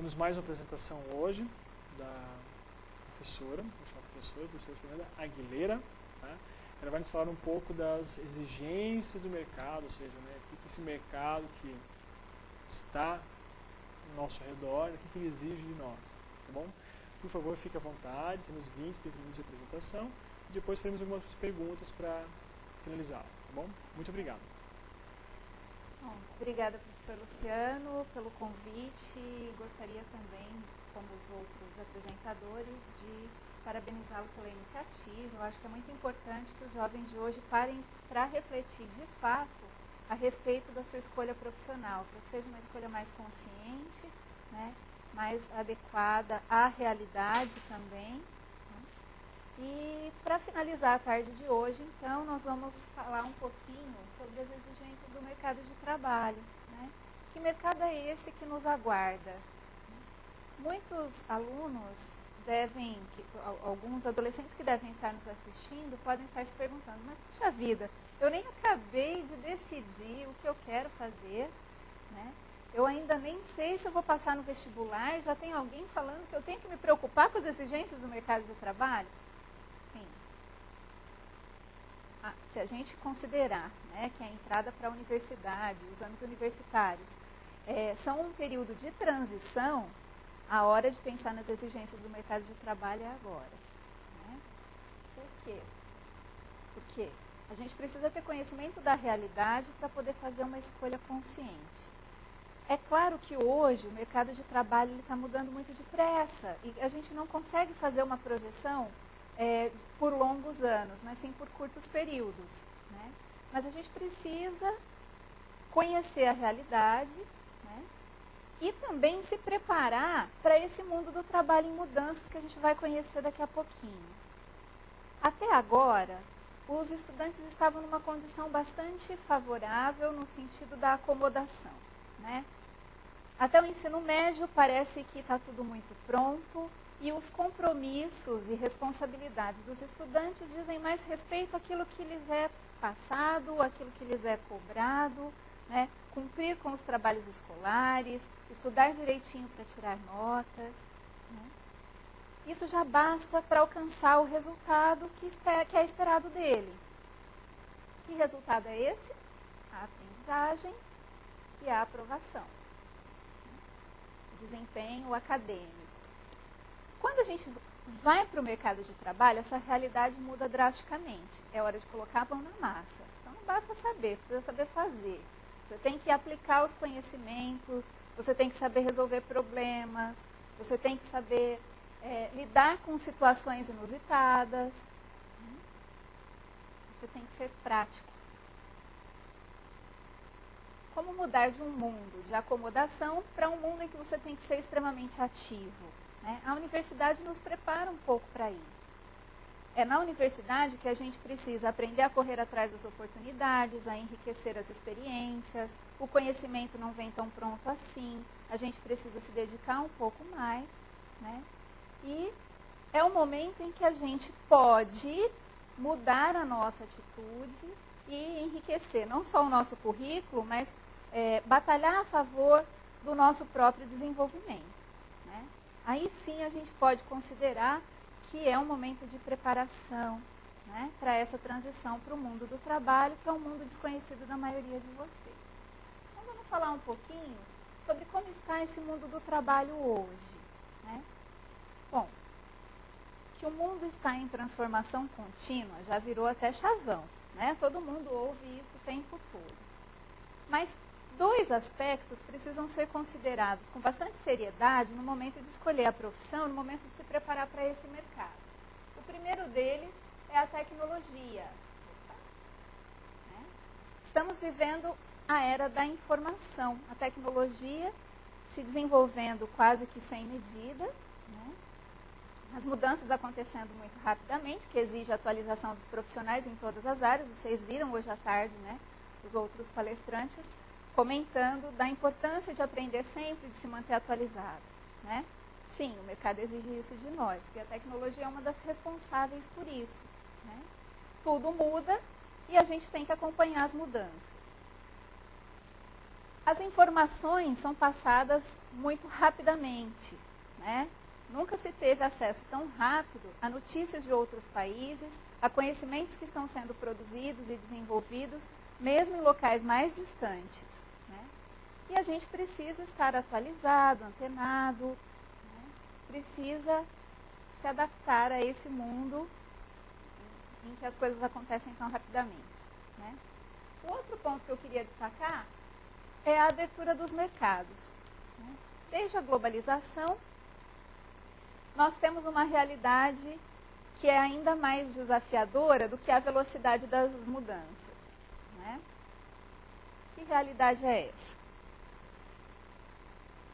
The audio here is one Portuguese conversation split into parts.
Temos mais uma apresentação hoje da professora, vou chamar a professora Fernanda Aguilera. Tá? Ela vai nos falar um pouco das exigências do mercado, ou seja, né, o que esse mercado que está ao nosso redor, o que ele exige de nós. Tá bom? Por favor, fique à vontade, temos 20, 30 minutos de apresentação e depois faremos algumas perguntas para finalizar. Tá bom? Muito obrigado. Bom, obrigada, professor Luciano, pelo convite. Gostaria também, como os outros apresentadores, de parabenizá-lo pela iniciativa. Eu acho que é muito importante que os jovens de hoje parem para refletir de fato a respeito da sua escolha profissional, para que seja uma escolha mais consciente, né, mais adequada à realidade também. Né? E para finalizar a tarde de hoje, então, nós vamos falar um pouquinho sobre as exigências do mercado de trabalho. Né? Que mercado é esse que nos aguarda? Muitos alunos alguns adolescentes que devem estar nos assistindo podem estar se perguntando, mas puxa vida, eu nem acabei de decidir o que eu quero fazer, né? Eu ainda nem sei se eu vou passar no vestibular, já tem alguém falando que eu tenho que me preocupar com as exigências do mercado de trabalho? Sim. Se a gente considerar, né, que a entrada para a universidade, os anos universitários, são um período de transição, a hora de pensar nas exigências do mercado de trabalho é agora. Né? Por quê? Porque a gente precisa ter conhecimento da realidade para poder fazer uma escolha consciente. É claro que hoje o mercado de trabalho está mudando muito depressa e a gente não consegue fazer uma projeção por longos anos, mas sim por curtos períodos. Né? Mas a gente precisa conhecer a realidade, né? E também se preparar para esse mundo do trabalho em mudanças que a gente vai conhecer daqui a pouquinho. Até agora, os estudantes estavam numa condição bastante favorável no sentido da acomodação. Né? Até o ensino médio parece que está tudo muito pronto e os compromissos e responsabilidades dos estudantes dizem mais respeito àquilo que lhes é passado, àquilo que lhes é cobrado, né? Cumprir com os trabalhos escolares, estudar direitinho para tirar notas. Né? Isso já basta para alcançar o resultado que é esperado dele. Que resultado é esse? A aprendizagem e a aprovação. O desempenho acadêmico. Quando a gente vai para o mercado de trabalho, essa realidade muda drasticamente. É hora de colocar a mão na massa. Então não basta saber, precisa saber fazer. Você tem que aplicar os conhecimentos, você tem que saber resolver problemas, você tem que saber lidar com situações inusitadas. Você tem que ser prático. Como mudar de um mundo de acomodação para um mundo em que você tem que ser extremamente ativo? Né? A universidade nos prepara um pouco para isso. É na universidade que a gente precisa aprender a correr atrás das oportunidades, a enriquecer as experiências. O conhecimento não vem tão pronto assim. A gente precisa se dedicar um pouco mais. Né? E é o momento em que a gente pode mudar a nossa atitude e enriquecer não só o nosso currículo, mas batalhar a favor do nosso próprio desenvolvimento. Né? Aí sim a gente pode considerar que é um momento de preparação, né, para essa transição para o mundo do trabalho, que é um mundo desconhecido da maioria de vocês. Então vamos falar um pouquinho sobre como está esse mundo do trabalho hoje. Né? Bom, que o mundo está em transformação contínua já virou até chavão. Né? Todo mundo ouve isso o tempo todo. Mas dois aspectos precisam ser considerados com bastante seriedade no momento de escolher a profissão, no momento de se preparar para esse mercado. O primeiro deles é a tecnologia. Né? Estamos vivendo a era da informação, a tecnologia se desenvolvendo quase que sem medida, né? As mudanças acontecendo muito rapidamente, que exige a atualização dos profissionais em todas as áreas. Vocês viram hoje à tarde, né, os outros palestrantes comentando da importância de aprender sempre, de se manter atualizado. Né? Sim, o mercado exige isso de nós, e a tecnologia é uma das responsáveis por isso. Né? Tudo muda e a gente tem que acompanhar as mudanças. as informações são passadas muito rapidamente, né? Nunca se teve acesso tão rápido a notícias de outros países, a conhecimentos que estão sendo produzidos e desenvolvidos, mesmo em locais mais distantes, né? E a gente precisa estar atualizado, antenado, né? Precisa se adaptar a esse mundo em que as coisas acontecem tão rapidamente, né? O outro ponto que eu queria destacar é a abertura dos mercados, né? Desde a globalização, nós temos uma realidade que é ainda mais desafiadora do que a velocidade das mudanças, né? Que realidade é essa?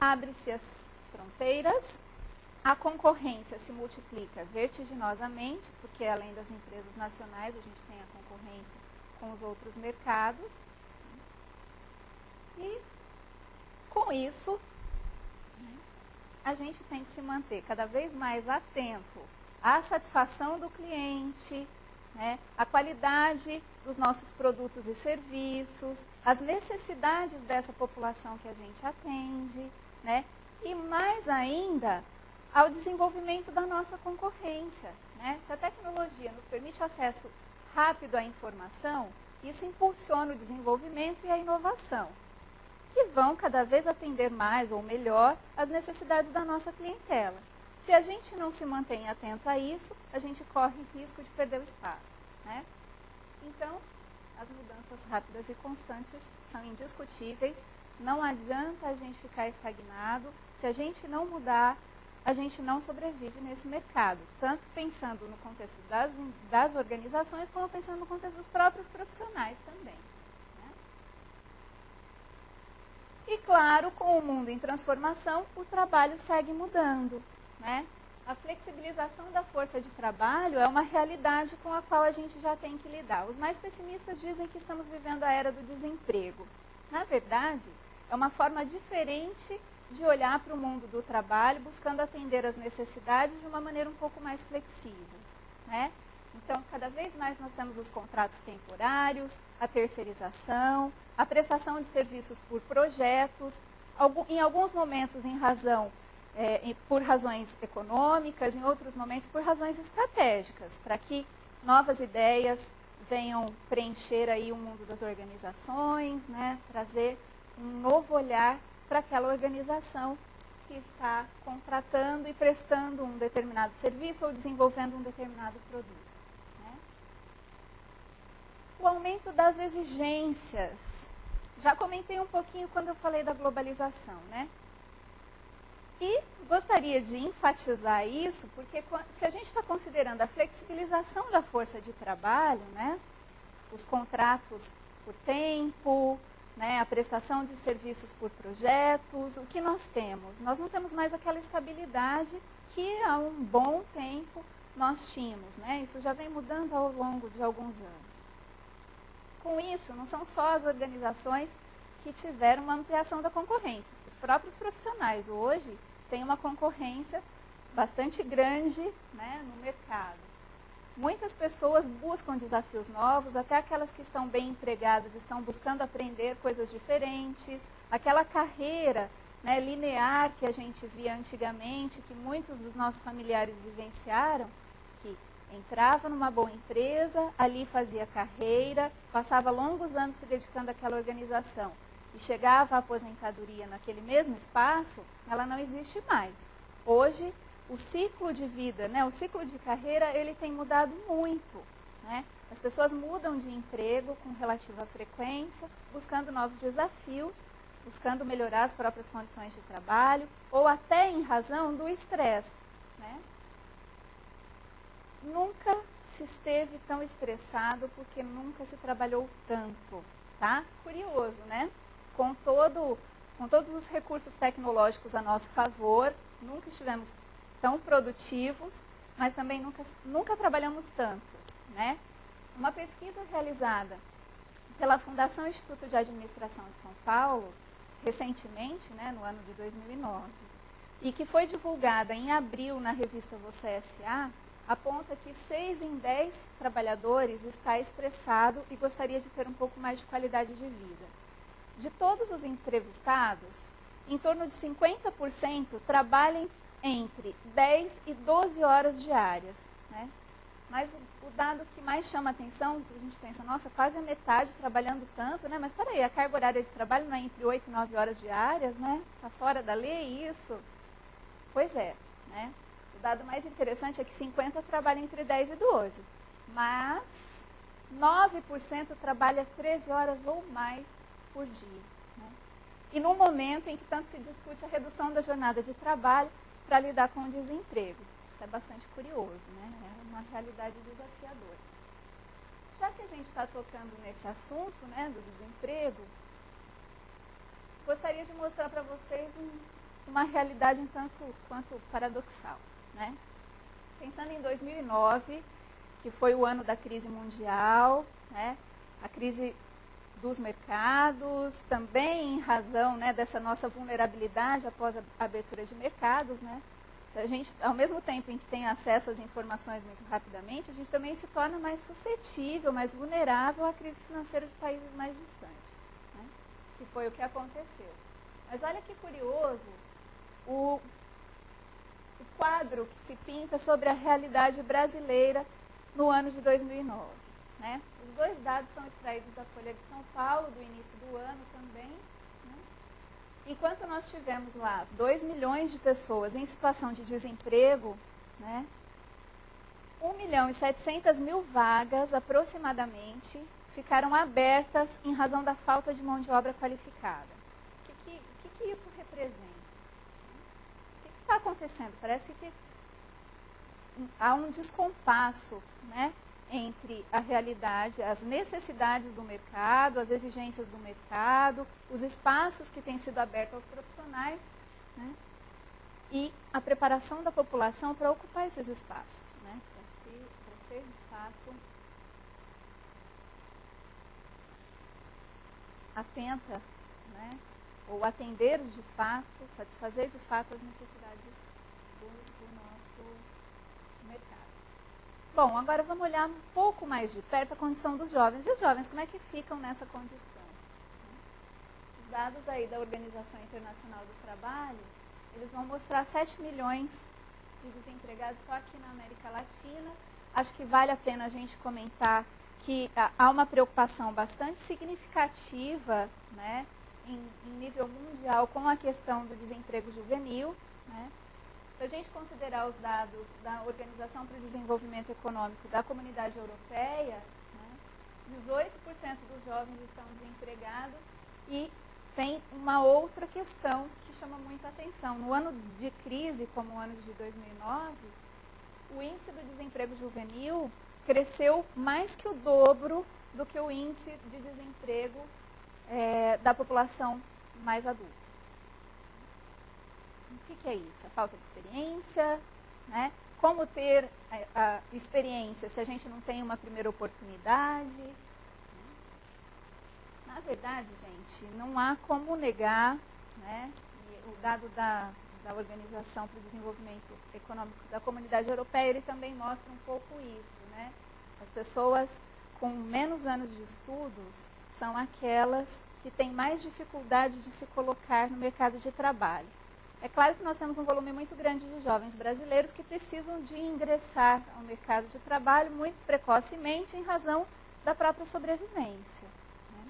Abre-se as fronteiras, a concorrência se multiplica vertiginosamente, porque além das empresas nacionais, a gente tem a concorrência com os outros mercados. E com isso, a gente tem que se manter cada vez mais atento à satisfação do cliente, né, à qualidade dos nossos produtos e serviços, às necessidades dessa população que a gente atende, né, e mais ainda ao desenvolvimento da nossa concorrência, né? Se a tecnologia nos permite acesso rápido à informação, isso impulsiona o desenvolvimento e a inovação, que vão cada vez atender mais ou melhor as necessidades da nossa clientela. Se a gente não se mantém atento a isso, a gente corre risco de perder o espaço, né? Então, as mudanças rápidas e constantes são indiscutíveis, não adianta a gente ficar estagnado. Se a gente não mudar, a gente não sobrevive nesse mercado, tanto pensando no contexto das organizações, como pensando no contexto dos próprios profissionais também. E claro, com o mundo em transformação, o trabalho segue mudando, né? A flexibilização da força de trabalho é uma realidade com a qual a gente já tem que lidar. Os mais pessimistas dizem que estamos vivendo a era do desemprego. Na verdade, é uma forma diferente de olhar para o mundo do trabalho, buscando atender às necessidades de uma maneira um pouco mais flexível, né? Então, cada vez mais nós temos os contratos temporários, a terceirização, a prestação de serviços por projetos, em alguns momentos por razões econômicas, em outros momentos por razões estratégicas, para que novas ideias venham preencher aí o mundo das organizações, né, trazer um novo olhar para aquela organização que está contratando e prestando um determinado serviço ou desenvolvendo um determinado produto. O aumento das exigências. Já comentei um pouquinho quando eu falei da globalização, né? E gostaria de enfatizar isso, porque se a gente está considerando a flexibilização da força de trabalho, né? Os contratos por tempo, né? A prestação de serviços por projetos, o que nós temos? Nós não temos mais aquela estabilidade que há um bom tempo nós tínhamos, né? Isso já vem mudando ao longo de alguns anos. Com isso, não são só as organizações que tiveram uma ampliação da concorrência. Os próprios profissionais hoje têm uma concorrência bastante grande, né, no mercado. Muitas pessoas buscam desafios novos, até aquelas que estão bem empregadas estão buscando aprender coisas diferentes. Aquela carreira, né, linear que a gente via antigamente, que muitos dos nossos familiares vivenciaram, que entrava numa boa empresa, ali fazia carreira, passava longos anos se dedicando àquela organização e chegava à aposentadoria naquele mesmo espaço, ela não existe mais. Hoje, o ciclo de vida, né, o ciclo de carreira, ele tem mudado muito, né? As pessoas mudam de emprego com relativa frequência, buscando novos desafios, buscando melhorar as próprias condições de trabalho, ou até em razão do estresse, né? Nunca se esteve tão estressado porque nunca se trabalhou tanto, tá? Curioso, né? Com todos os recursos tecnológicos a nosso favor, nunca estivemos tão produtivos, mas também nunca trabalhamos tanto, né? Uma pesquisa realizada pela Fundação Instituto de Administração de São Paulo, recentemente, né, no ano de 2009, e que foi divulgada em abril na revista Você S.A., aponta que 6 em 10 trabalhadores está estressado e gostaria de ter um pouco mais de qualidade de vida. de todos os entrevistados, em torno de 50% trabalham entre 10 e 12 horas diárias, né? Mas o dado que mais chama a atenção, que a gente pensa, nossa, quase a metade trabalhando tanto, né? Mas peraí, a carga horária de trabalho não é entre 8 e 9 horas diárias, né? Está fora da lei isso? Pois é, né? O dado mais interessante é que 50% trabalham entre 10 e 12, mas 9% trabalha 13 horas ou mais por dia, né? E num momento em que tanto se discute a redução da jornada de trabalho para lidar com o desemprego. Isso é bastante curioso, né? É uma realidade desafiadora. Já que a gente está tocando nesse assunto, né, do desemprego, gostaria de mostrar para vocês uma realidade um tanto quanto paradoxal, né? Pensando em 2009, que foi o ano da crise mundial, né? A crise dos mercados, também em razão, né, dessa nossa vulnerabilidade após a abertura de mercados, né? Se a gente, ao mesmo tempo em que tem acesso às informações muito rapidamente, a gente também se torna mais suscetível, mais vulnerável à crise financeira de países mais distantes, né? Que foi o que aconteceu. Mas olha que curioso o quadro que se pinta sobre a realidade brasileira no ano de 2009. Né? Os dois dados são extraídos da Folha de São Paulo, do início do ano também. Né? Enquanto nós tivemos lá 2 milhões de pessoas em situação de desemprego, né? 1.700.000 vagas aproximadamente ficaram abertas em razão da falta de mão de obra qualificada. O que isso representa? O que está acontecendo? Parece que há um descompasso, né, entre a realidade, as necessidades do mercado, as exigências do mercado, os espaços que têm sido abertos aos profissionais, né, e a preparação da população para ocupar esses espaços, né, para ser de fato atenta, né, ou atender de fato, satisfazer de fato as necessidades do nosso mercado. Bom, agora vamos olhar um pouco mais de perto a condição dos jovens. E os jovens, como é que ficam nessa condição? Os dados aí da Organização Internacional do Trabalho, eles vão mostrar 7 milhões de desempregados só aqui na América Latina. Acho que vale a pena a gente comentar que há uma preocupação bastante significativa, né, em nível mundial com a questão do desemprego juvenil, né? Se a gente considerar os dados da Organização para o Desenvolvimento Econômico da Comunidade Europeia, né, 18% dos jovens estão desempregados e tem uma outra questão que chama muita atenção. No ano de crise, como o ano de 2009, o índice do desemprego juvenil cresceu mais que o dobro do que o índice de desemprego da população mais adulta. Mas o que é isso? A falta de experiência, né? Como ter a experiência se a gente não tem uma primeira oportunidade? Na verdade, gente, não há como negar, né? E o dado da Organização para o Desenvolvimento Econômico da Comunidade Europeia, ele também mostra um pouco isso, né? As pessoas com menos anos de estudos são aquelas que têm mais dificuldade de se colocar no mercado de trabalho. É claro que nós temos um volume muito grande de jovens brasileiros que precisam de ingressar ao mercado de trabalho muito precocemente em razão da própria sobrevivência, né?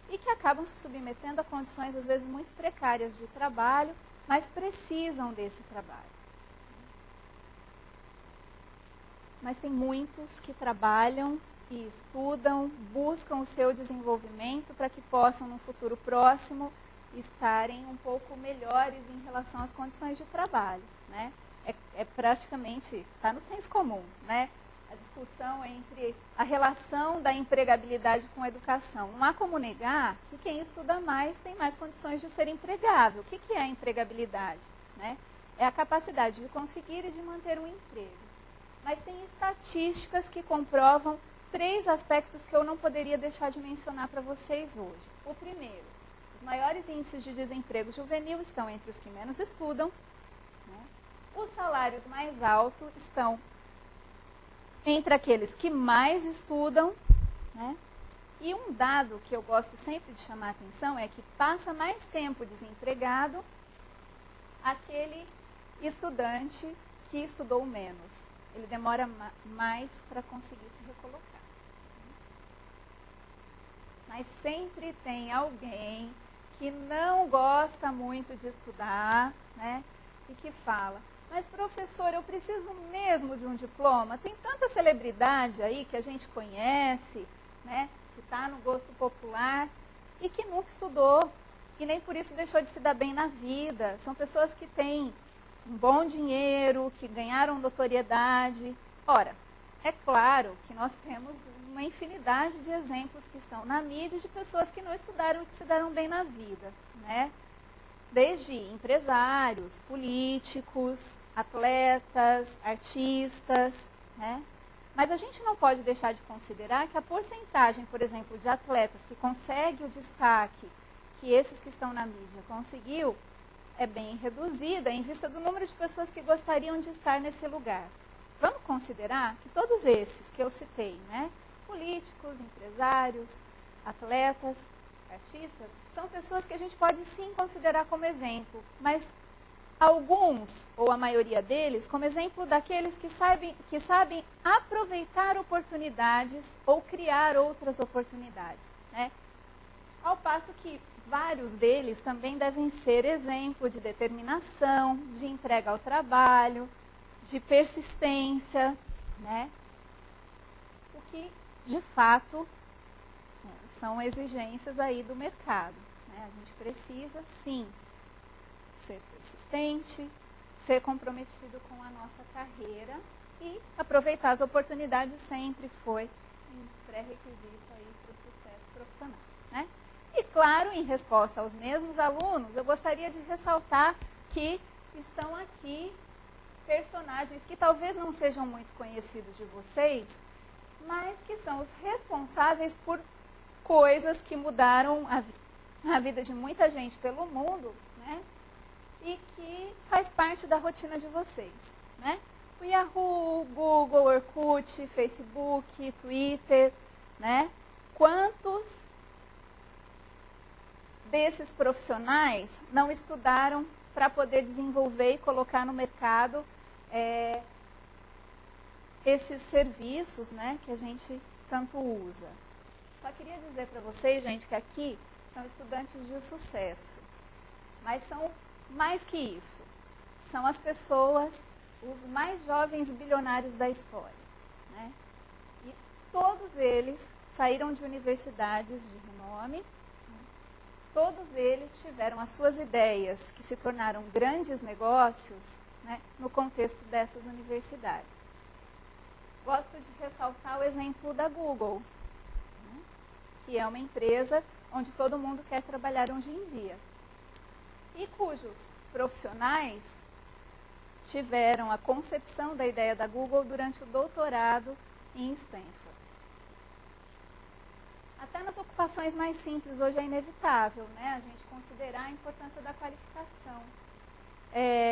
E que acabam se submetendo a condições, às vezes, muito precárias de trabalho, mas precisam desse trabalho. Mas tem muitos que trabalham e estudam, buscam o seu desenvolvimento para que possam, no futuro próximo, estarem um pouco melhores em relação às condições de trabalho, né? É praticamente, está no senso comum, né? A discussão entre a relação da empregabilidade com a educação. Não há como negar que quem estuda mais tem mais condições de ser empregável. O que é a empregabilidade? Né? É a capacidade de conseguir e de manter um emprego. Mas tem estatísticas que comprovam 3 aspectos que eu não poderia deixar de mencionar para vocês hoje. O primeiro, os maiores índices de desemprego juvenil estão entre os que menos estudam, né? Os salários mais altos estão entre aqueles que mais estudam, né? E um dado que eu gosto sempre de chamar a atenção é que passa mais tempo desempregado aquele estudante que estudou menos. Ele demora mais para conseguir se recolocar. Mas sempre tem alguém que não gosta muito de estudar, né? E que fala, mas professor, eu preciso mesmo de um diploma? Tem tanta celebridade aí que a gente conhece, né? Que está no gosto popular e que nunca estudou e nem por isso deixou de se dar bem na vida. São pessoas que têm um bom dinheiro, que ganharam notoriedade. Ora, é claro que nós temos uma infinidade de exemplos que estão na mídia de pessoas que não estudaram e que se deram bem na vida, né? Desde empresários, políticos, atletas, artistas, né? Mas a gente não pode deixar de considerar que a porcentagem, por exemplo, de atletas que consegue o destaque que esses que estão na mídia conseguiu, é bem reduzida em vista do número de pessoas que gostariam de estar nesse lugar. Vamos considerar que todos esses que eu citei, né? Políticos, empresários, atletas, artistas, são pessoas que a gente pode sim considerar como exemplo, mas alguns, ou a maioria deles, como exemplo daqueles que sabem aproveitar oportunidades ou criar outras oportunidades, né? Ao passo que vários deles também devem ser exemplo de determinação, de entrega ao trabalho, de persistência, né? O que, de fato, são exigências aí do mercado, né? A gente precisa, sim, ser persistente, ser comprometido com a nossa carreira e aproveitar as oportunidades sempre foi um pré-requisito aí para o sucesso profissional, né? E, claro, em resposta aos mesmos alunos, eu gostaria de ressaltar que estão aqui personagens que talvez não sejam muito conhecidos de vocês, mas que são os responsáveis por coisas que mudaram a vida de muita gente pelo mundo, né? E que faz parte da rotina de vocês, né? O Yahoo, Google, Orkut, Facebook, Twitter, né? Quantos desses profissionais não estudaram para poder desenvolver e colocar no mercado esses serviços, né, que a gente tanto usa? Só queria dizer para vocês, gente, que aqui são estudantes de sucesso, mas são mais que isso. São as pessoas, os mais jovens bilionários da história, né? E todos eles saíram de universidades de renome. Todos eles tiveram as suas ideias, que se tornaram grandes negócios, né, no contexto dessas universidades. Gosto de ressaltar o exemplo da Google, né, que é uma empresa onde todo mundo quer trabalhar hoje em dia. E cujos profissionais tiveram a concepção da ideia da Google durante o doutorado em Stanford. Até nas ocupações mais simples, hoje é inevitável, né, a gente considerar a importância da qualificação.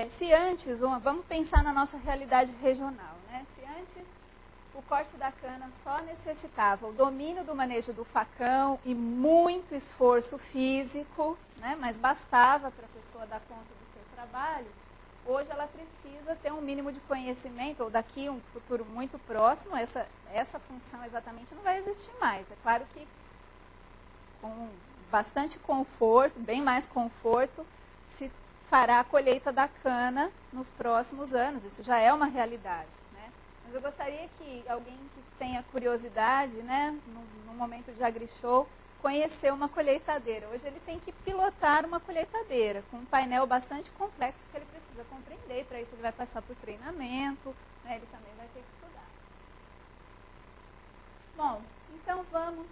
Se antes, vamos pensar na nossa realidade regional, né? Se antes o corte da cana só necessitava o domínio do manejo do facão e muito esforço físico, né, mas bastava para a pessoa dar conta do seu trabalho, hoje ela precisa ter um mínimo de conhecimento, ou daqui um futuro muito próximo, essa função exatamente não vai existir mais. É claro que com bastante conforto, bem mais conforto, se fará a colheita da cana nos próximos anos. Isso já é uma realidade, né? Mas eu gostaria que alguém que tenha curiosidade, né, no momento de AgriShow, conhecer uma colheitadeira. Hoje ele tem que pilotar uma colheitadeira, com um painel bastante complexo que ele precisa compreender, para isso ele vai passar por treinamento, né, ele também vai ter que estudar. Bom, então vamos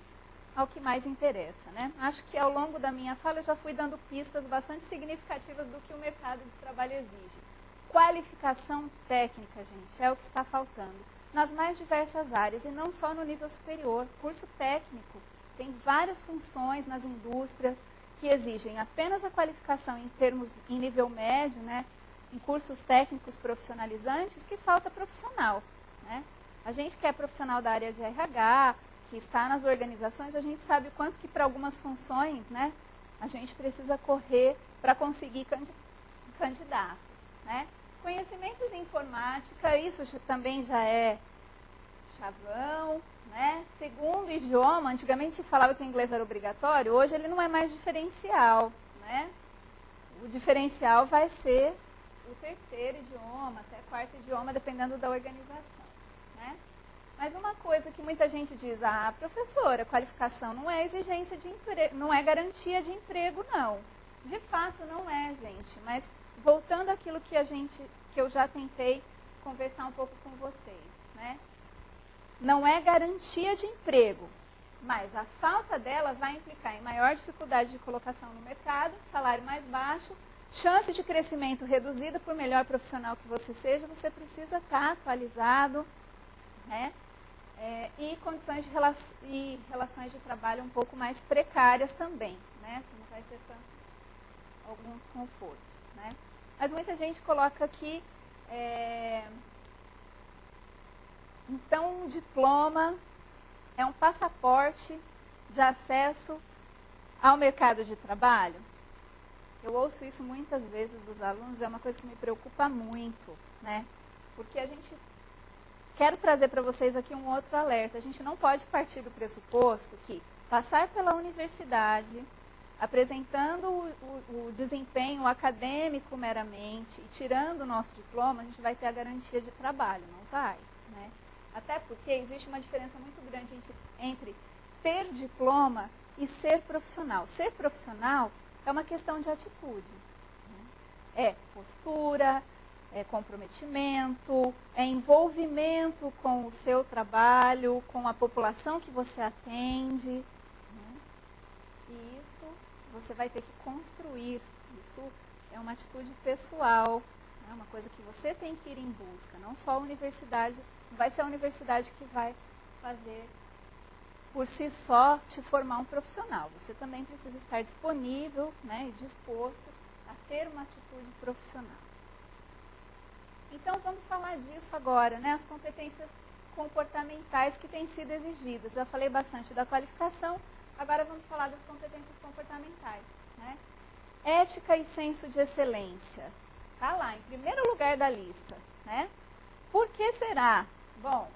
ao que mais interessa, né? Acho que ao longo da minha fala eu já fui dando pistas bastante significativas do que o mercado de trabalho exige. Qualificação técnica, gente, é o que está faltando nas mais diversas áreas e não só no nível superior. Curso técnico tem várias funções nas indústrias que exigem apenas a qualificação em nível médio, né? Em cursos técnicos profissionalizantes, que falta profissional, né? A gente que é profissional da área de RH, que está nas organizações, a gente sabe o quanto que para algumas funções, né, a gente precisa correr para conseguir candidatos, né? Conhecimentos em informática, isso também já é chavão, né? Segundo idioma, antigamente se falava que o inglês era obrigatório, hoje ele não é mais diferencial, né? O diferencial vai ser o terceiro idioma, até quarto idioma, dependendo da organização, né? Mas uma coisa que muita gente diz, professora, qualificação não é exigência de emprego, não é garantia de emprego, não. De fato não é, gente, mas voltando àquilo que eu já tentei conversar um pouco com vocês, né? Não é garantia de emprego, mas a falta dela vai implicar em maior dificuldade de colocação no mercado, salário mais baixo, chance de crescimento reduzida, por melhor profissional que você seja, você precisa estar atualizado, né? E condições e relações de trabalho um pouco mais precárias também, né? Você não vai ter alguns confortos, né? Mas muita gente coloca aqui, então um diploma é um passaporte de acesso ao mercado de trabalho. Eu ouço isso muitas vezes dos alunos, é uma coisa que me preocupa muito, né? Porque quero trazer para vocês aqui um outro alerta. A gente não pode partir do pressuposto que passar pela universidade, apresentando o desempenho acadêmico meramente e tirando o nosso diploma, a gente vai ter a garantia de trabalho. Não vai, né? Até porque existe uma diferença muito grande entre ter diploma e ser profissional. Ser profissional é uma questão de atitude, né? É postura, é comprometimento, é envolvimento com o seu trabalho, com a população que você atende, né? E isso você vai ter que construir. Isso é uma atitude pessoal, né? Uma coisa que você tem que ir em busca, não só a universidade. Não vai ser a universidade que vai fazer por si só te formar um profissional. Você também precisa estar disponível, né, e disposto a ter uma atitude profissional. Então, vamos falar disso agora, né? As competências comportamentais que têm sido exigidas. Já falei bastante da qualificação, agora vamos falar das competências comportamentais, né? Ética e senso de excelência. Está lá, em primeiro lugar da lista, né? Por que será? Bom,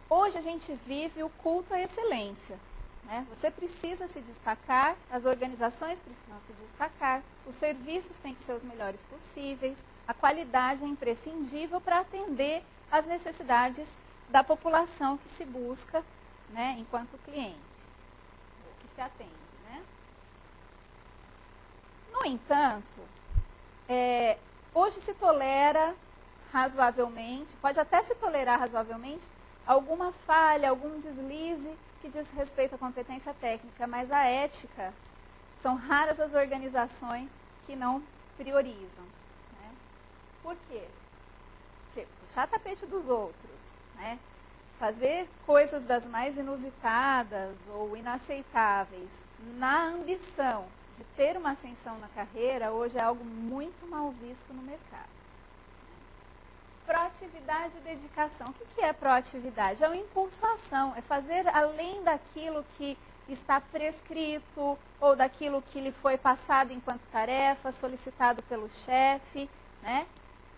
hoje a gente vive o culto à excelência, né? Você precisa se destacar, as organizações precisam se destacar, os serviços têm que ser os melhores possíveis, a qualidade é imprescindível para atender às necessidades da população que se busca, né, enquanto cliente, ou que se atende, né? No entanto, hoje se tolera razoavelmente, pode até se tolerar razoavelmente, alguma falha, algum deslize que diz respeito à competência técnica, mas a ética, são raras as organizações que não priorizam, né? Por quê? Porque puxar tapete dos outros, né? Fazer coisas das mais inusitadas ou inaceitáveis na ambição de ter uma ascensão na carreira, hoje é algo muito mal visto no mercado. Proatividade e dedicação. O que é proatividade? É o impulso à ação, é fazer além daquilo que está prescrito ou daquilo que lhe foi passado enquanto tarefa, solicitado pelo chefe, né?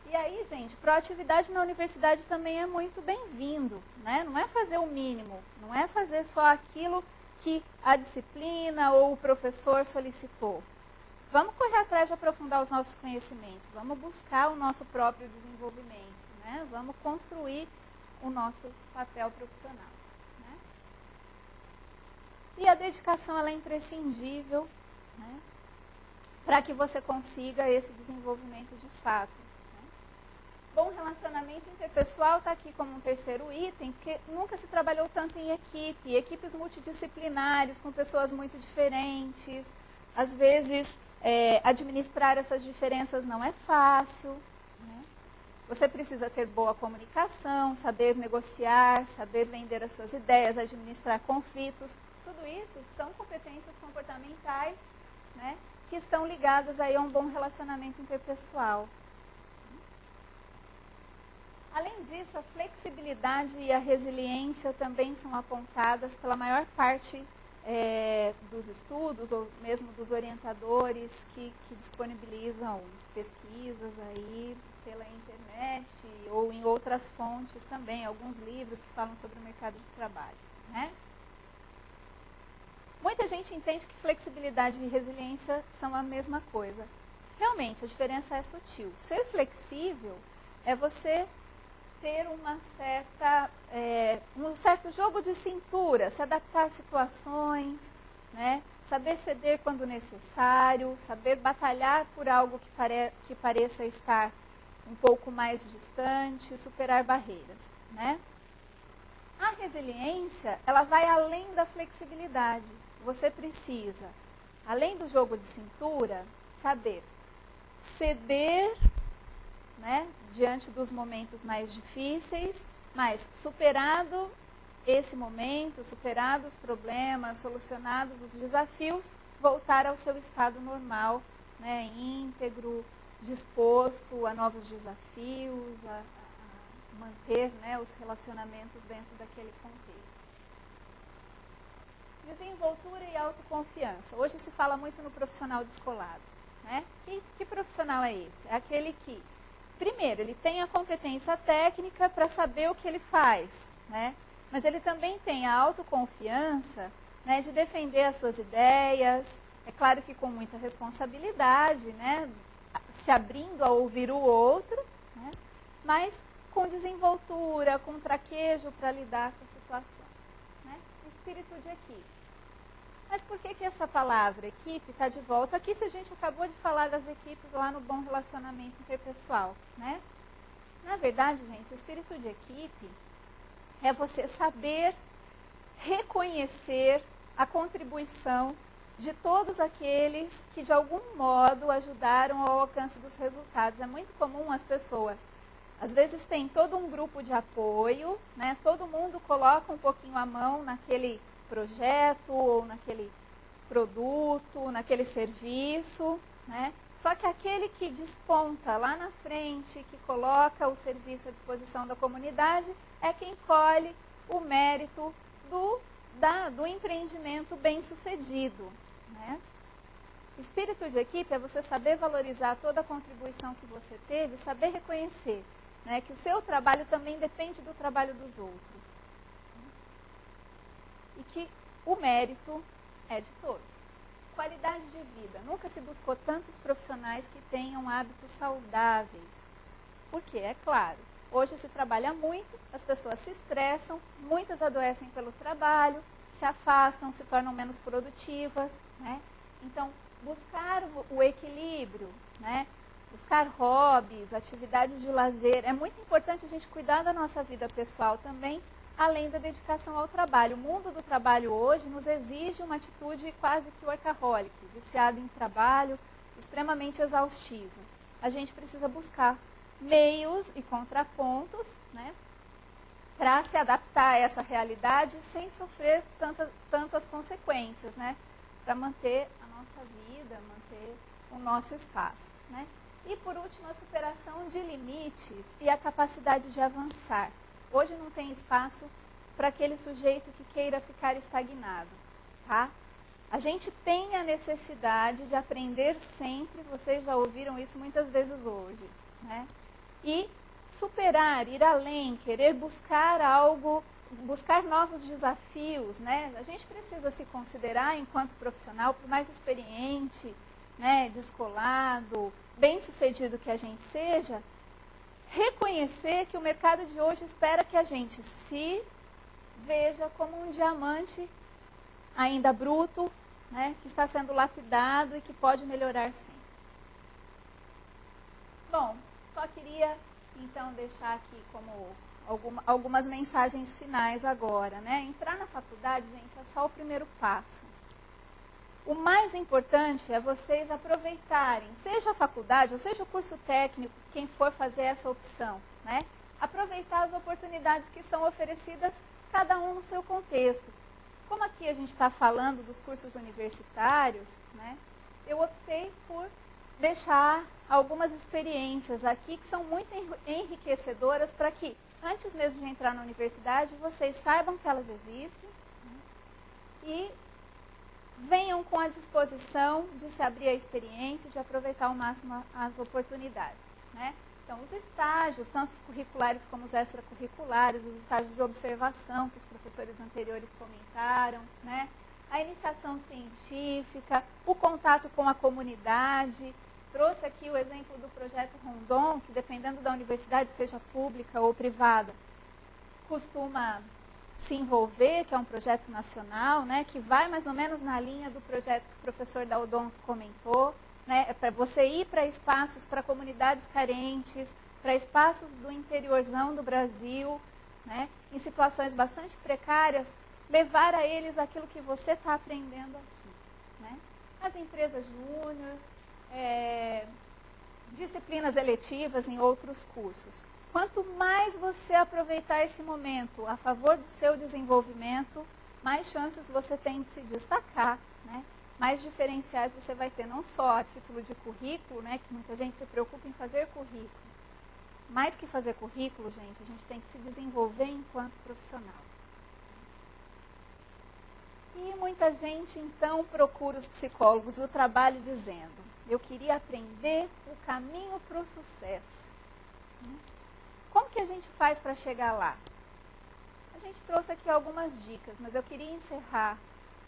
E aí, gente, proatividade na universidade também é muito bem-vindo, né? Não é fazer o mínimo, não é fazer só aquilo que a disciplina ou o professor solicitou. Vamos correr atrás de aprofundar os nossos conhecimentos, vamos buscar o nosso próprio desenvolvimento, né? Vamos construir o nosso papel profissional, né? E a dedicação, ela é imprescindível, né, para que você consiga esse desenvolvimento de fato. Né? Bom relacionamento interpessoal está aqui como um terceiro item, porque nunca se trabalhou tanto em equipe, equipes multidisciplinares, com pessoas muito diferentes. Às vezes, administrar essas diferenças não é fácil, né? Você precisa ter boa comunicação, saber negociar, saber vender as suas ideias, administrar conflitos. Tudo isso são competências comportamentais, né, que estão ligadas aí a um bom relacionamento interpessoal. Além disso, a flexibilidade e a resiliência também são apontadas pela maior parte dos estudos, ou mesmo dos orientadores que disponibilizam pesquisas aí pela internet ou em outras fontes também, alguns livros que falam sobre o mercado de trabalho, né? Muita gente entende que flexibilidade e resiliência são a mesma coisa. Realmente, a diferença é sutil. Ser flexível é você ter um certo jogo de cintura, se adaptar a situações, né? Saber ceder quando necessário, saber batalhar por algo que pareça estar um pouco mais distante, superar barreiras, né? A resiliência, ela vai além da flexibilidade. Você precisa, além do jogo de cintura, saber ceder, né, diante dos momentos mais difíceis, mas superado esse momento, superados os problemas, solucionados os desafios, voltar ao seu estado normal, né, íntegro, disposto a novos desafios, a manter, né, os relacionamentos dentro daquele contexto. Desenvoltura e autoconfiança. Hoje se fala muito no profissional descolado, né? Que profissional é esse? É aquele que, primeiro, ele tem a competência técnica para saber o que ele faz, né? Mas ele também tem a autoconfiança, né, de defender as suas ideias, é claro que com muita responsabilidade, né, se abrindo a ouvir o outro, né, mas com desenvoltura, com traquejo para lidar com as situações, né? Espírito de equipe. Mas por que essa palavra equipe está de volta aqui se a gente acabou de falar das equipes lá no bom relacionamento interpessoal, né? Na verdade, gente, o espírito de equipe é você saber reconhecer a contribuição de todos aqueles que de algum modo ajudaram ao alcance dos resultados. É muito comum as pessoas, às vezes tem todo um grupo de apoio, né? Todo mundo coloca um pouquinho a mão naquele projeto ou naquele produto, naquele serviço, né? Só que aquele que desponta lá na frente, que coloca o serviço à disposição da comunidade, é quem colhe o mérito do empreendimento bem-sucedido, né? Espírito de equipe é você saber valorizar toda a contribuição que você teve, saber reconhecer, né, que o seu trabalho também depende do trabalho dos outros. E que o mérito é de todos. Qualidade de vida. Nunca se buscou tantos profissionais que tenham hábitos saudáveis. Porque, é claro, hoje se trabalha muito, as pessoas se estressam, muitas adoecem pelo trabalho, se afastam, se tornam menos produtivas, né? Então, buscar o equilíbrio, né? Buscar hobbies, atividades de lazer. É muito importante a gente cuidar da nossa vida pessoal também, além da dedicação ao trabalho. O mundo do trabalho hoje nos exige uma atitude quase que workaholic, viciada em trabalho, extremamente exaustiva. A gente precisa buscar meios e contrapontos, né, para se adaptar a essa realidade sem sofrer tanto as consequências, né, para manter a nossa vida, manter o nosso espaço, né. E, por último, a superação de limites e a capacidade de avançar. Hoje não tem espaço para aquele sujeito que queira ficar estagnado, tá? A gente tem a necessidade de aprender sempre, vocês já ouviram isso muitas vezes hoje, né? E superar, ir além, querer buscar algo, buscar novos desafios, né? A gente precisa se considerar, enquanto profissional, por mais experiente, né, descolado, bem-sucedido que a gente seja, reconhecer que o mercado de hoje espera que a gente se veja como um diamante ainda bruto, né, que está sendo lapidado e que pode melhorar sempre. Bom, só queria então deixar aqui como algumas mensagens finais agora, né? Entrar na faculdade, gente, é só o primeiro passo. O mais importante é vocês aproveitarem, seja a faculdade ou seja o curso técnico, quem for fazer essa opção, né? Aproveitar as oportunidades que são oferecidas, cada um no seu contexto. Como aqui a gente está falando dos cursos universitários, né? Eu optei por deixar algumas experiências aqui que são muito enriquecedoras para que, antes mesmo de entrar na universidade, vocês saibam que elas existem, né, e venham com a disposição de se abrir a experiência, de aproveitar ao máximo as oportunidades, né? Então, os estágios, tanto os curriculares como os extracurriculares, os estágios de observação que os professores anteriores comentaram, né? A iniciação científica, o contato com a comunidade. Trouxe aqui o exemplo do projeto Rondon, que dependendo da universidade, seja pública ou privada, costuma se envolver, que é um projeto nacional, né, que vai mais ou menos na linha do projeto que o professor Daudon comentou, né, é para você ir para espaços, para comunidades carentes, para espaços do interiorzão do Brasil, né, em situações bastante precárias, levar a eles aquilo que você está aprendendo aqui, né? As empresas júnior, disciplinas eletivas em outros cursos. Quanto mais você aproveitar esse momento a favor do seu desenvolvimento, mais chances você tem de se destacar, né? Mais diferenciais você vai ter, não só a título de currículo, né, que muita gente se preocupa em fazer currículo. Mais que fazer currículo, gente, a gente tem que se desenvolver enquanto profissional. E muita gente, então, procura os psicólogos do trabalho dizendo: eu queria aprender o caminho para o sucesso. Como que a gente faz para chegar lá? A gente trouxe aqui algumas dicas, mas eu queria encerrar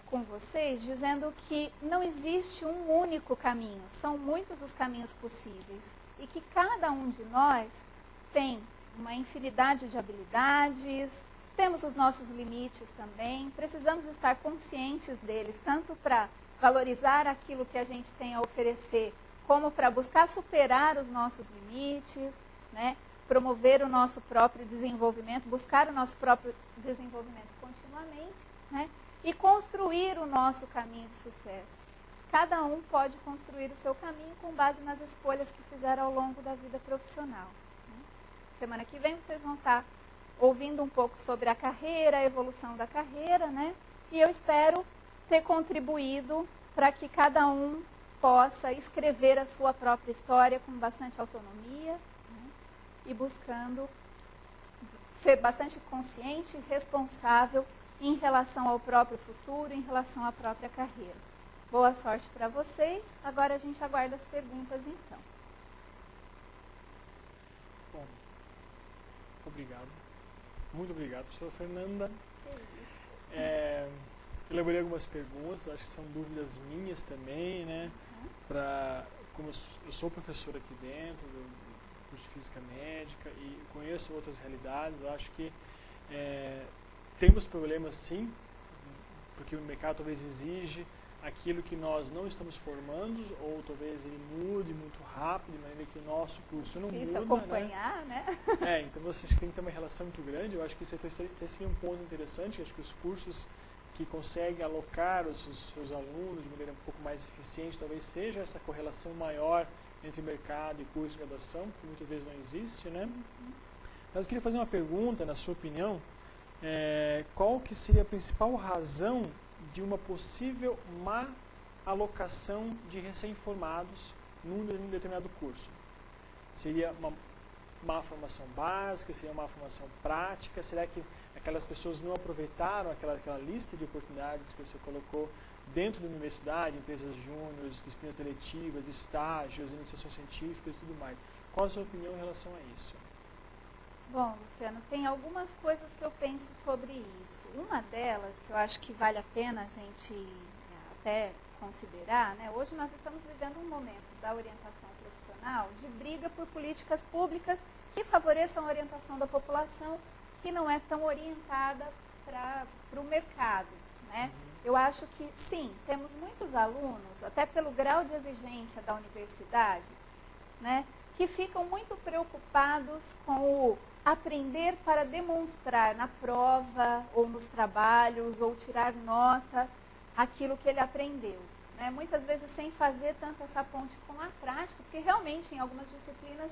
com vocês dizendo que não existe um único caminho, são muitos os caminhos possíveis e que cada um de nós tem uma infinidade de habilidades, temos os nossos limites também, precisamos estar conscientes deles, tanto para valorizar aquilo que a gente tem a oferecer, como para buscar superar os nossos limites, né? Promover o nosso próprio desenvolvimento, buscar o nosso próprio desenvolvimento continuamente, né? E construir o nosso caminho de sucesso. Cada um pode construir o seu caminho com base nas escolhas que fizeram ao longo da vida profissional, né? Semana que vem vocês vão estar ouvindo um pouco sobre a carreira, a evolução da carreira, né? E eu espero ter contribuído para que cada um possa escrever a sua própria história com bastante autonomia, né? E buscando ser bastante consciente e responsável em relação ao próprio futuro, em relação à própria carreira. Boa sorte para vocês. Agora a gente aguarda as perguntas, então. Bom, obrigado. Muito obrigado, professora Fernanda. Elaborei algumas perguntas, acho que são dúvidas minhas também, né? Como eu sou professor aqui dentro do curso de Física Médica e conheço outras realidades, eu acho que temos problemas sim, porque o mercado talvez exige aquilo que nós não estamos formando, ou talvez ele mude muito rápido, de maneira que o nosso curso não muda. Isso acompanhar, né? Então você tem que ter uma relação muito grande. Eu acho que isso seria um ponto interessante. Eu acho que os cursos que conseguem alocar os seus alunos de maneira um pouco mais eficiente, talvez seja essa correlação maior entre mercado e curso de graduação, que muitas vezes não existe, né? Mas eu queria fazer uma pergunta, na sua opinião, qual que seria a principal razão de uma possível má alocação de recém-formados num determinado curso? Seria uma má formação básica? Seria uma má formação prática? Será que aquelas pessoas não aproveitaram aquela lista de oportunidades que você colocou dentro da universidade, empresas júniores, disciplinas eletivas, estágios, iniciações científicas e tudo mais? Qual a sua opinião em relação a isso? Bom, Luciano, tem algumas coisas que eu penso sobre isso. Uma delas, que eu acho que vale a pena a gente até considerar, né? Hoje nós estamos vivendo um momento da orientação profissional de briga por políticas públicas que favoreçam a orientação da população, que não é tão orientada para o mercado, né? Eu acho que, sim, temos muitos alunos, até pelo grau de exigência da universidade, né, que ficam muito preocupados com o aprender para demonstrar na prova ou nos trabalhos ou tirar nota aquilo que ele aprendeu, né? Muitas vezes sem fazer tanto essa ponte com a prática, porque realmente em algumas disciplinas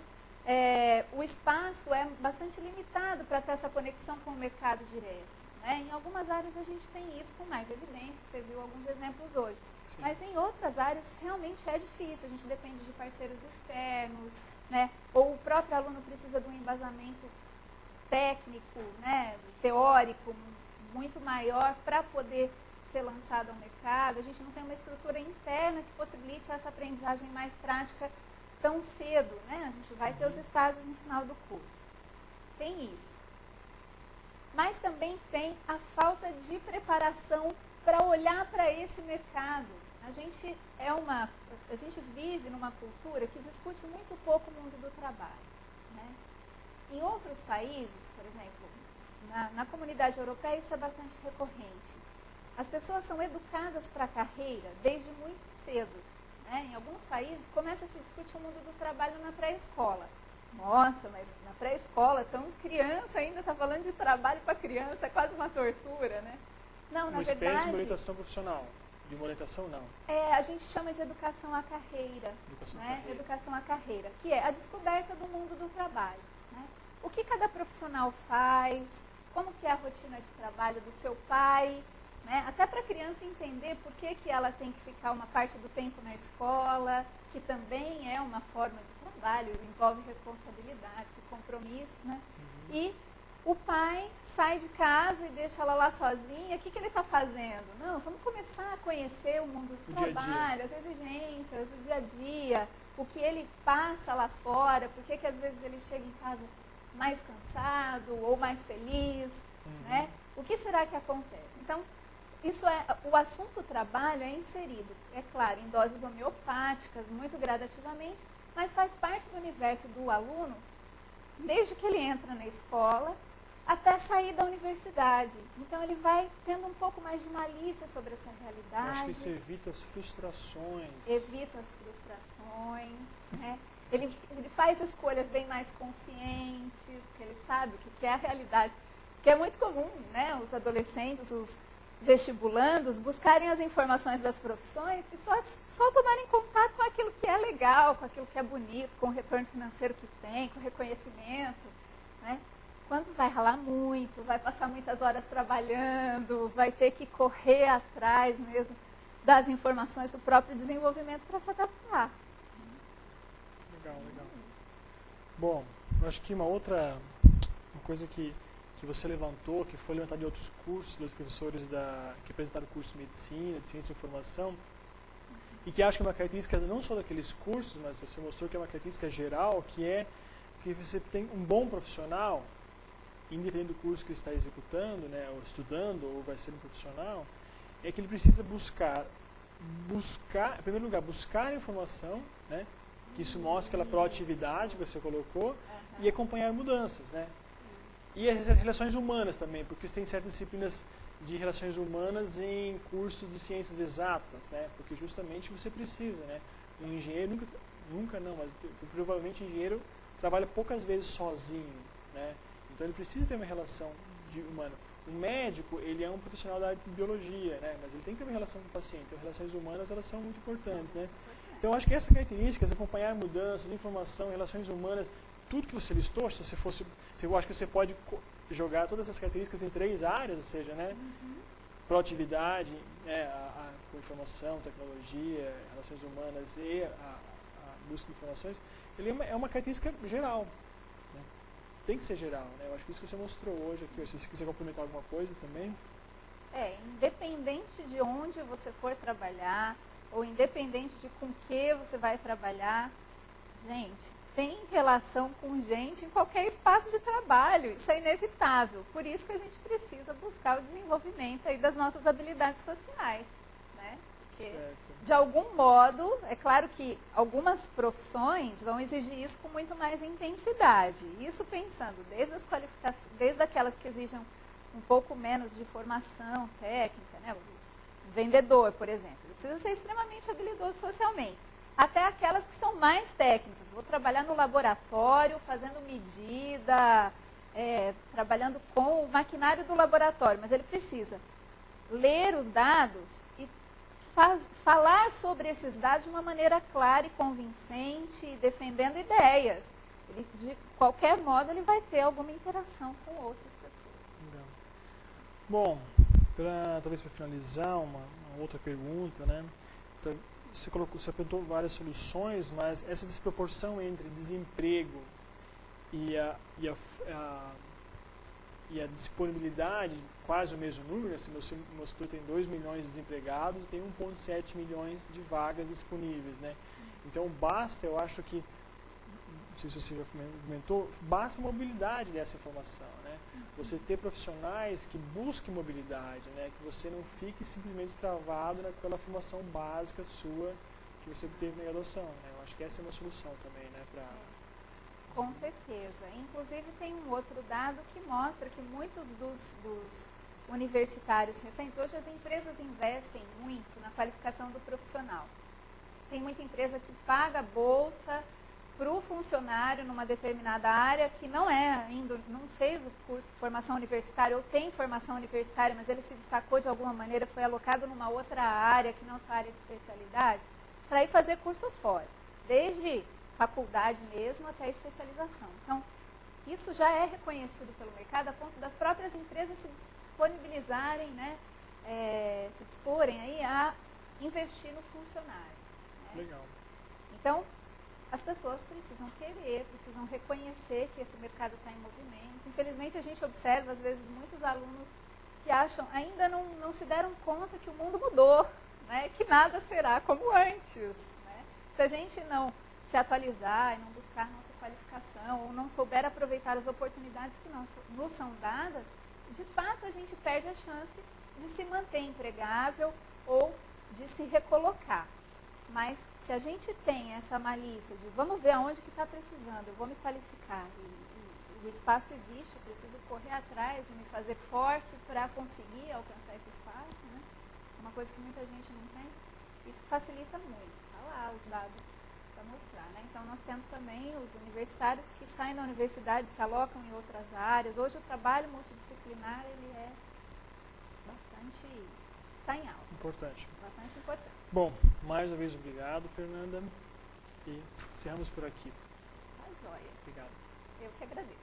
o espaço é bastante limitado para ter essa conexão com o mercado direto, né? Em algumas áreas a gente tem isso com mais evidência, você viu alguns exemplos hoje. Sim. Mas em outras áreas realmente é difícil, a gente depende de parceiros externos, né? Ou o próprio aluno precisa de um embasamento técnico, né? Teórico muito maior para poder ser lançado ao mercado. A gente não tem uma estrutura interna que possibilite essa aprendizagem mais prática tão cedo, né? A gente vai ter os estágios no final do curso. Tem isso. Mas também tem a falta de preparação para olhar para esse mercado. A gente vive numa cultura que discute muito pouco o mundo do trabalho, né? Em outros países, por exemplo, na comunidade europeia, isso é bastante recorrente. As pessoas são educadas para a carreira desde muito cedo, né? Em alguns países, começa a se discutir o mundo do trabalho na pré-escola. Nossa, mas na pré-escola, então criança ainda está falando de trabalho para criança, é quase uma tortura, né? Não, na verdade... Uma espécie de orientação profissional. De uma orientação, não. A gente chama de educação à carreira. Educação à carreira, que é a descoberta do mundo do trabalho, né? O que cada profissional faz, como que é a rotina de trabalho do seu pai, né? Até para a criança entender por que ela tem que ficar uma parte do tempo na escola, que também é uma forma de trabalho, envolve responsabilidades e compromissos, né? E o pai sai de casa e deixa ela lá sozinha, o que ele está fazendo? Não, vamos começar a conhecer o mundo do trabalho, as exigências, o dia a dia, o que ele passa lá fora, por que às vezes ele chega em casa mais cansado ou mais feliz, né? O que será que acontece? Então, o assunto trabalho é inserido, é claro, em doses homeopáticas, muito gradativamente, mas faz parte do universo do aluno desde que ele entra na escola até sair da universidade. Então ele vai tendo um pouco mais de malícia sobre essa realidade. Eu acho que isso evita as frustrações. Né? Ele faz escolhas bem mais conscientes, que ele sabe o que é a realidade. Porque é muito comum, né, os adolescentes, os vestibulandos, buscarem as informações das profissões e só tomarem contato com aquilo que é legal, com aquilo que é bonito, com o retorno financeiro que tem, com o reconhecimento, né? Quando vai ralar muito, vai passar muitas horas trabalhando, vai ter que correr atrás mesmo das informações do próprio desenvolvimento para se adaptar. Legal. Bom, eu acho que uma coisa que você levantou, que foi levantada em outros cursos dos professores que apresentaram o curso de medicina, de ciência e informação, e que acho que é uma característica não só daqueles cursos, mas você mostrou que é uma característica geral, que é que você tem um bom profissional, independente do curso que ele está executando, né, ou estudando, ou vai ser um profissional, é que ele precisa buscar, em primeiro lugar, buscar informação, né, que isso mostra aquela proatividade que você colocou, e acompanhar mudanças, né? E as relações humanas também, porque você tem certas disciplinas de relações humanas em cursos de ciências exatas, né? Porque justamente você precisa, né? Um engenheiro nunca não, mas provavelmente o engenheiro trabalha poucas vezes sozinho, né? Então ele precisa ter uma relação humana. O médico, ele é um profissional da área de biologia, né? Mas ele tem que ter uma relação com o paciente. Então, relações humanas, elas são muito importantes, né? Então, eu acho que essas características, acompanhar mudanças, informação, relações humanas, tudo que você listou, eu acho que você pode jogar todas essas características em 3 áreas, ou seja, né? Proatividade, né? Com informação, tecnologia, relações humanas e a busca de informações, ele é uma característica geral, né? Tem que ser geral, né? Eu acho que isso que você mostrou hoje aqui, se você quiser complementar alguma coisa também. Independente de onde você for trabalhar, ou independente de com que você vai trabalhar, gente, tem relação com gente em qualquer espaço de trabalho, isso é inevitável. Por isso que a gente precisa buscar o desenvolvimento aí das nossas habilidades sociais, né? Porque, de algum modo, é claro que algumas profissões vão exigir isso com muito mais intensidade. Isso pensando desde as qualificações, desde aquelas que exijam um pouco menos de formação técnica, né? O vendedor, por exemplo, ele precisa ser extremamente habilidoso socialmente. Até aquelas que são mais técnicas. Vou trabalhar no laboratório, fazendo medida, trabalhando com o maquinário do laboratório, mas ele precisa ler os dados e falar sobre esses dados de uma maneira clara e convincente, defendendo ideias. De qualquer modo, ele vai ter alguma interação com outras pessoas. Legal. Bom, talvez para finalizar, uma outra pergunta, né? você apontou várias soluções, mas essa desproporção entre desemprego e a disponibilidade, quase o mesmo número, assim, você mostrou que tem 2 milhões de desempregados e tem 1,7 milhões de vagas disponíveis, né? Então basta, eu acho que, não sei se você já comentou, basta mobilidade dessa informação, né? Você ter profissionais que busquem mobilidade, né? Que você não fique simplesmente travado naquela formação básica sua que você teve na graduação, né? Eu acho que essa é uma solução também, né? Com certeza. Inclusive tem um outro dado que mostra que muitos dos universitários recentes, hoje as empresas investem muito na qualificação do profissional. Tem muita empresa que paga bolsa para o funcionário numa determinada área que não fez o curso de formação universitária ou tem formação universitária, mas ele se destacou de alguma maneira, foi alocado numa outra área que não sua área de especialidade, para ir fazer curso fora, desde faculdade mesmo até a especialização. Então, isso já é reconhecido pelo mercado a ponto das próprias empresas se disponibilizarem, né, se disporem aí a investir no funcionário. Né? Legal. Então, as pessoas precisam querer, precisam reconhecer que esse mercado está em movimento. Infelizmente, a gente observa, às vezes, muitos alunos que acham, ainda não se deram conta que o mundo mudou, né, que nada será como antes. Né? Se a gente não se atualizar e não buscar nossa qualificação, ou não souber aproveitar as oportunidades que nos são dadas, de fato a gente perde a chance de se manter empregável ou de se recolocar. Mas se a gente tem essa malícia de vamos ver aonde que está precisando, eu vou me qualificar, e o espaço existe, eu preciso correr atrás de me fazer forte para conseguir alcançar esse espaço, né? Uma coisa que muita gente não tem, isso facilita muito. Está lá os dados para mostrar, né? Então nós temos também os universitários que saem da universidade, se alocam em outras áreas. Hoje o trabalho multidisciplinar ele é bastante, está em alta. Importante. Bastante importante. Bom, mais uma vez obrigado, Fernanda, e encerramos por aqui. Tá joia. Obrigado. Eu que agradeço.